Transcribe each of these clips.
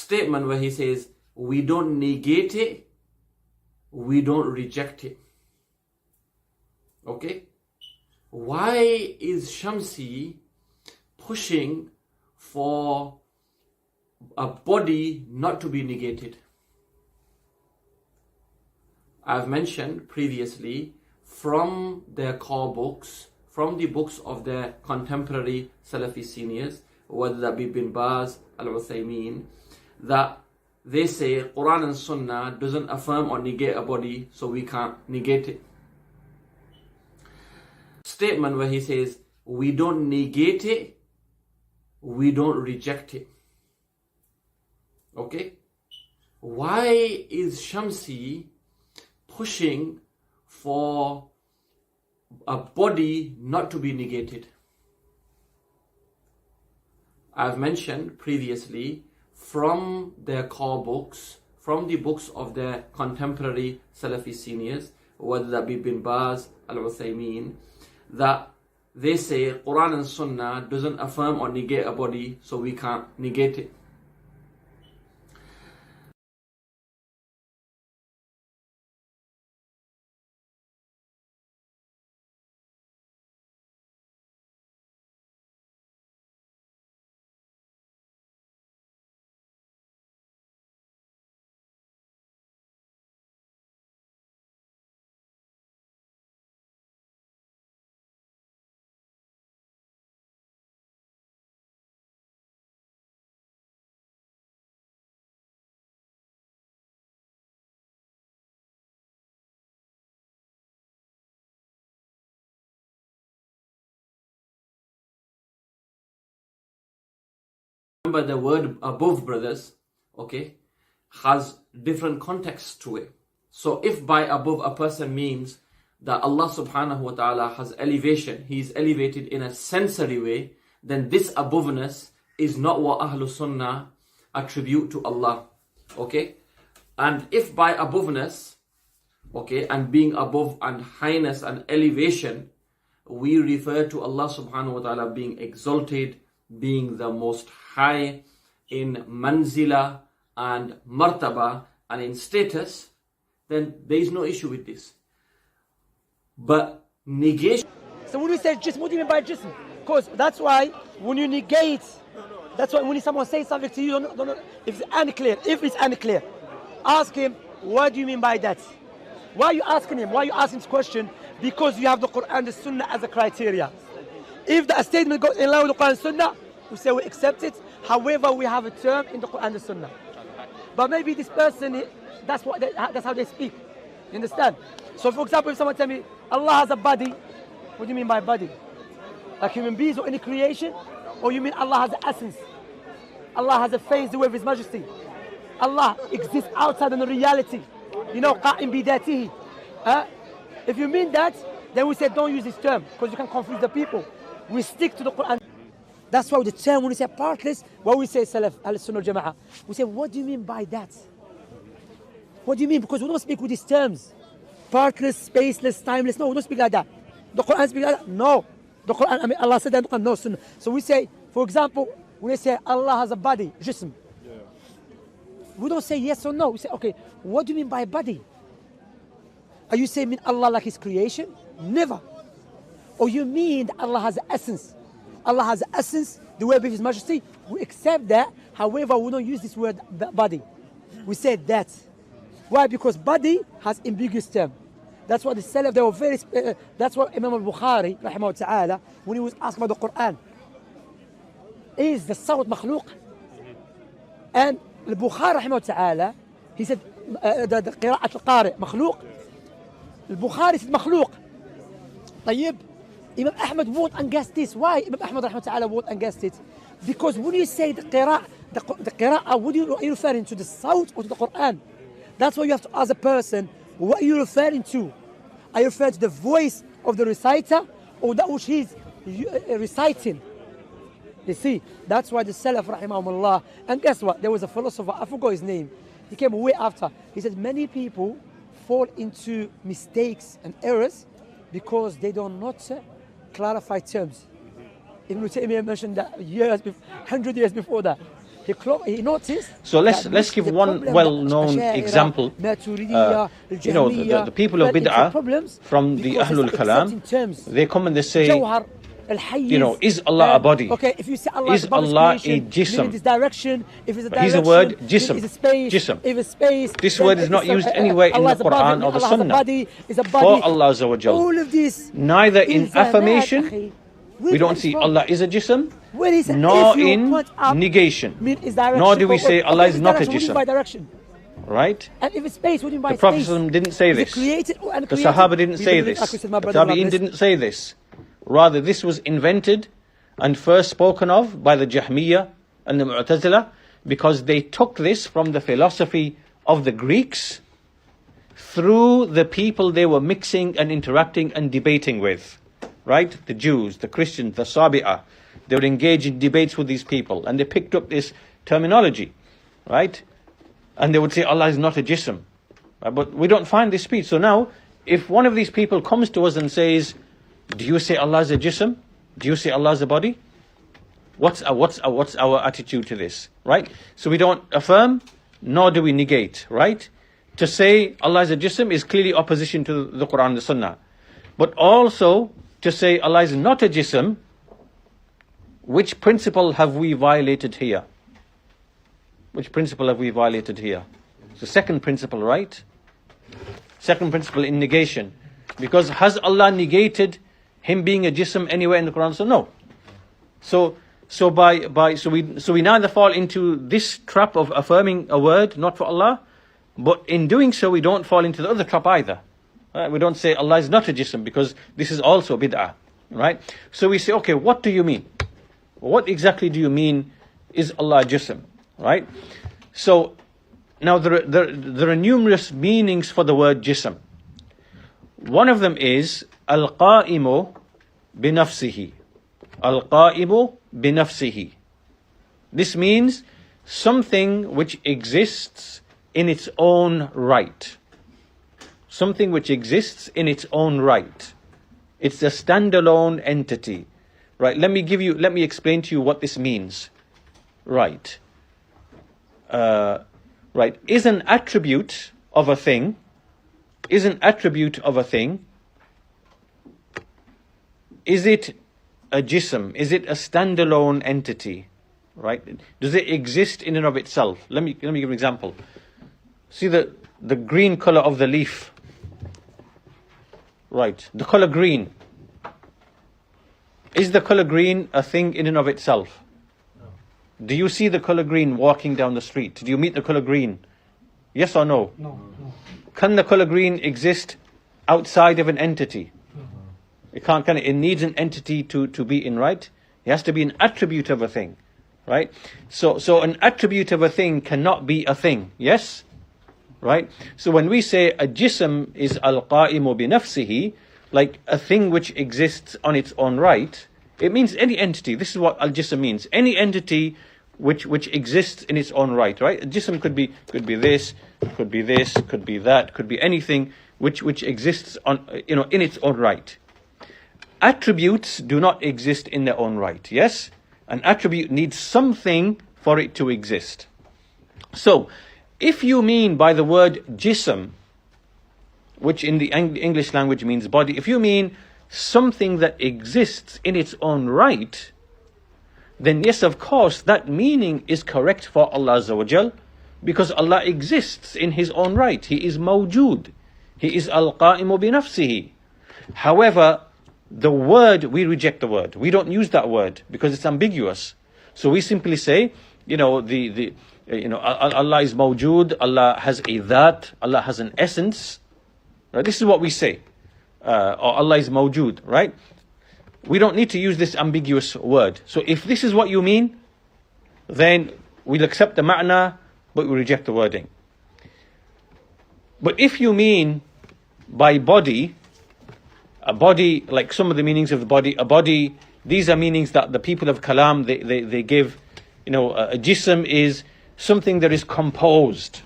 statement where he says, we don't negate it, we don't reject it. Okay? Why is Shamsi pushing for a body not to be negated? I've mentioned previously from their core books, from the books of their contemporary Salafi seniors, whether that be Bin Baz, Al-Uthaymeen, that they say Quran and Sunnah doesn't affirm or negate a body, so we can't negate it. Statement where he says, we don't negate it, we don't reject it. Okay? Why is Shamsi pushing for a body not to be negated? I've mentioned previously from their core books, from the books of their contemporary Salafi seniors, whether that be Bin Baz, Al-Uthaymeen, that they say Quran and Sunnah doesn't affirm or negate a body, so we can't negate it. Remember, the word above, brothers, okay, has different contexts to it. So if by above a person means that Allah subhanahu wa ta'ala has elevation, he is elevated in a sensory way, then this aboveness is not what Ahlul Sunnah attribute to Allah. Okay? And if by aboveness, okay, and being above and highness and elevation, we refer to Allah subhanahu wa ta'ala being exalted, being the most high in manzila and martaba and in status, then there is no issue with this. But negation... So when we say jism, what do you mean by jism? Because that's why when you negate, that's why when someone says something to you, if it's unclear, ask him, what do you mean by that? Why are you asking him? Why are you asking this question? Because you have the Quran and the Sunnah as a criteria. If the statement goes in line with the Quran and Sunnah, we say we accept it. However, we have a term in the Quran and the Sunnah. But maybe this person, that's how they speak. You understand? So for example, if someone tell me, Allah has a body, what do you mean by body? Like human beings or any creation? Or you mean Allah has an essence? Allah has a face, the way of His Majesty. Allah exists outside of the reality. You know, qa'im bidatihi. If you mean that, then we say don't use this term because you can confuse the people. We stick to the Quran. That's why the term, when we say partless, when we say Salaf, Al-Sunnah Jama'ah, we say, what do you mean by that? What do you mean? Because we don't speak with these terms. Partless, spaceless, timeless. No, we don't speak like that. The Quran speaks like that? No. The Quran, I mean, Allah said that in the Quran, no Sunnah. So we say, for example, when we say Allah has a body, jism. Yeah. We don't say yes or no. We say, okay, what do you mean by body? Are you saying Allah like His creation? Never. Or you mean that Allah has an essence? Allah has an essence, the way of His Majesty. We accept that. However, we don't use this word body. We say that. Why? Because body has ambiguous term. That's why the Salaf, they were very, that's why Imam al-Bukhari, rahimahullah ta'ala, when he was asked about the Quran, is the sawt makhluq? And al-Bukhari, rahimahullah ta'ala, he said, the qira'at al-qari, makhluq. Al-Bukhari said makhluq. طيب, Imam Ahmad won't against this. Why Imam Ahmad rahimahullah ta'ala won't against it? Because when you say the qira'ah, what are you referring to, the sawt or to the Quran? That's why you have to ask a person, what are you referring to? Are you referring to the voice of the reciter or that which he's reciting? You see, that's why the Salaf rahimahumullah, and guess what? There was a philosopher, I forgot his name. He came way after. He said many people fall into mistakes and errors because they do not clarify terms. Ibn Taymiyyah mentioned that 100 years before that. he noticed. So let's give one well-known example. You know, the people of Bid'ah from the Ahlul Kalam, they come and they say, you know, is Allah a body? Okay, if you say Allah is Allah a jism? This direction, if it's a direction, Here's a word, jism. If it's a space, Jism. if it's space, this word is not used anywhere in the Quran or the Sunnah for Allah Azza wa Jal. All of this, neither in affirmation, we don't see Allah is a jism, nor in negation, nor do we say Allah is not a jism. Right? And if it's space, what do you mean by the Prophet didn't say this. The Sahaba didn't say this. The Tabi'in didn't say this. Rather, this was invented and first spoken of by the Jahmiyyah and the Mu'tazila, because they took this from the philosophy of the Greeks through the people they were mixing and interacting and debating with. Right? The Jews, the Christians, the Sabi'ah. They would engage in debates with these people, and they picked up this terminology. Right? And they would say Allah is not a jism. But we don't find this speech. So now, if one of these people comes to us and says, do you say Allah is a jism? Do you say Allah is a body? What's our attitude to this? Right? So we don't affirm, nor do we negate. Right? To say Allah is a jism is clearly opposition to the Quran and the Sunnah. But also, to say Allah is not a jism, which principle have we violated here? Which principle have we violated here? It's the second principle, right? Second principle in negation. Because has Allah negated Him being a jism anywhere in the Quran? So no. So we neither fall into this trap of affirming a word not for Allah, but in doing so we don't fall into the other trap either. Right? We don't say Allah is not a jism, because this is also bid'ah. Right? So we say, okay, what do you mean? What exactly do you mean is Allah a jism? Right? So now there are numerous meanings for the word jism. One of them is al-qa'imu binafsihi. Al-qa'imu binafsihi. This means something which exists in its own right. Something which exists in its own right. It's a standalone entity. Right? Let me explain to you what this means. Right. Right. Is an attribute of a thing, is it a jism? Is it a standalone entity? Right? Does it exist in and of itself? Let me give an example. See the green color of the leaf. Right. The color green. Is the color green a thing in and of itself? Do you see the color green walking down the street? Do you meet the color green? Yes or no? No. Can the color green exist outside of an entity? It can't, can it? It needs an entity to be in, right? It has to be an attribute of a thing, right? So an attribute of a thing cannot be a thing, yes? Right? So when we say a jism is al-qa'imu bi nafsihi, like a thing which exists on its own right, it means any entity. This is what al-jism means. Any entity which exists in its own right, right? A jism could be this, could be this, could be that, could be anything which exists on in its own right. Attributes do not exist in their own right. Yes? An attribute needs something for it to exist. So, if you mean by the word jism, which in the English language means body, if you mean something that exists in its own right, then yes, of course, that meaning is correct for Allah Azza wa Jal, because Allah exists in His own right. He is mawjood. He is al-qa'imu bi nafsihi. However, the word, we reject the word. We don't use that word because it's ambiguous. So we simply say, Allah is mawjood, Allah has a that, Allah has an essence. Right? This is what we say. Or Allah is mawjood, right? We don't need to use this ambiguous word. So if this is what you mean, then we'll accept the ma'na, but we reject the wording. But if you mean by body, a body, like some of the meanings of the body, a body, these are meanings that the people of Kalam, they give. A jism is something that is composed.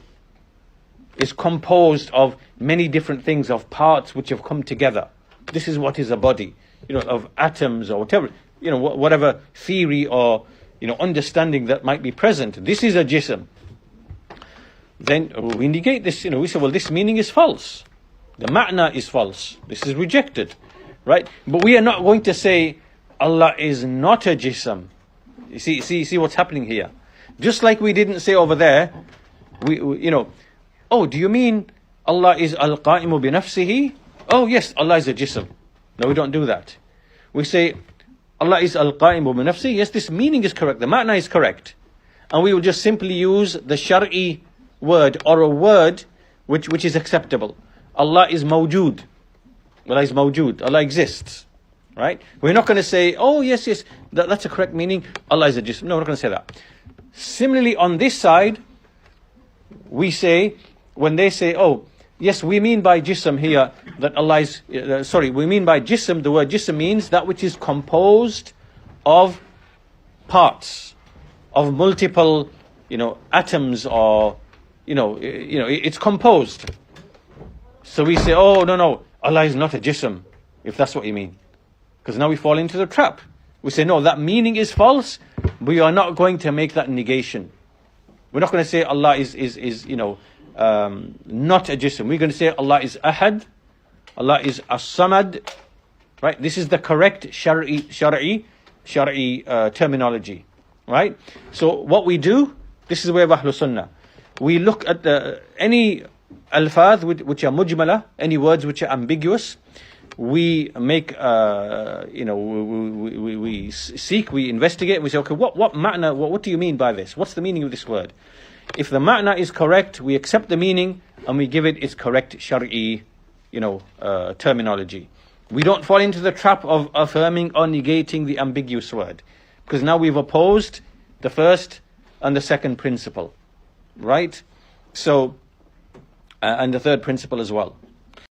It's composed of many different things, of parts which have come together. This is what is a body, of atoms or whatever, whatever theory or understanding that might be present. This is a jism. Then we negate this. We say, well, this meaning is false. The ma'na is false. This is rejected, right? But we are not going to say Allah is not a jism. You see what's happening here. Just like we didn't say over there, oh, do you mean Allah is al-qa'imu bi nafsihi? Oh yes, Allah is a jism. No, we don't do that. We say Allah is al-qa'imu bi nafsihi. Yes, this meaning is correct. The ma'na is correct. And we will just simply use the shar'i word, or a word which is acceptable. Allah is mawjood. Allah is mawjood. Allah exists. Right? We're not going to say, oh yes, that's a correct meaning. Allah is a jism. No, we're not going to say that. Similarly, on this side, we say, when they say, oh, yes, we mean by jism here that Allah is, we mean by jism, the word jism means that which is composed of parts, of multiple, atoms, or, it's composed. So we say, oh, no, Allah is not a jism, if that's what you mean. Because now we fall into the trap. We say, no, that meaning is false. We are not going to make that negation. We're not going to say Allah is not a jism. We're going to say Allah is ahad, Allah is as-samad. Right? This is the correct shar'i terminology. Right? So what we do, this is the way of Ahlul Sunnah. We look at any alfaz which are mujmala, any words which are ambiguous. We make, we seek, we investigate, we say, okay, what ma'na, what do you mean by this? What's the meaning of this word? If the ma'na is correct, we accept the meaning and we give it its correct shar'i, terminology. We don't fall into the trap of affirming or negating the ambiguous word, because now we've opposed the first and the second principle, right? So, and the third principle as well.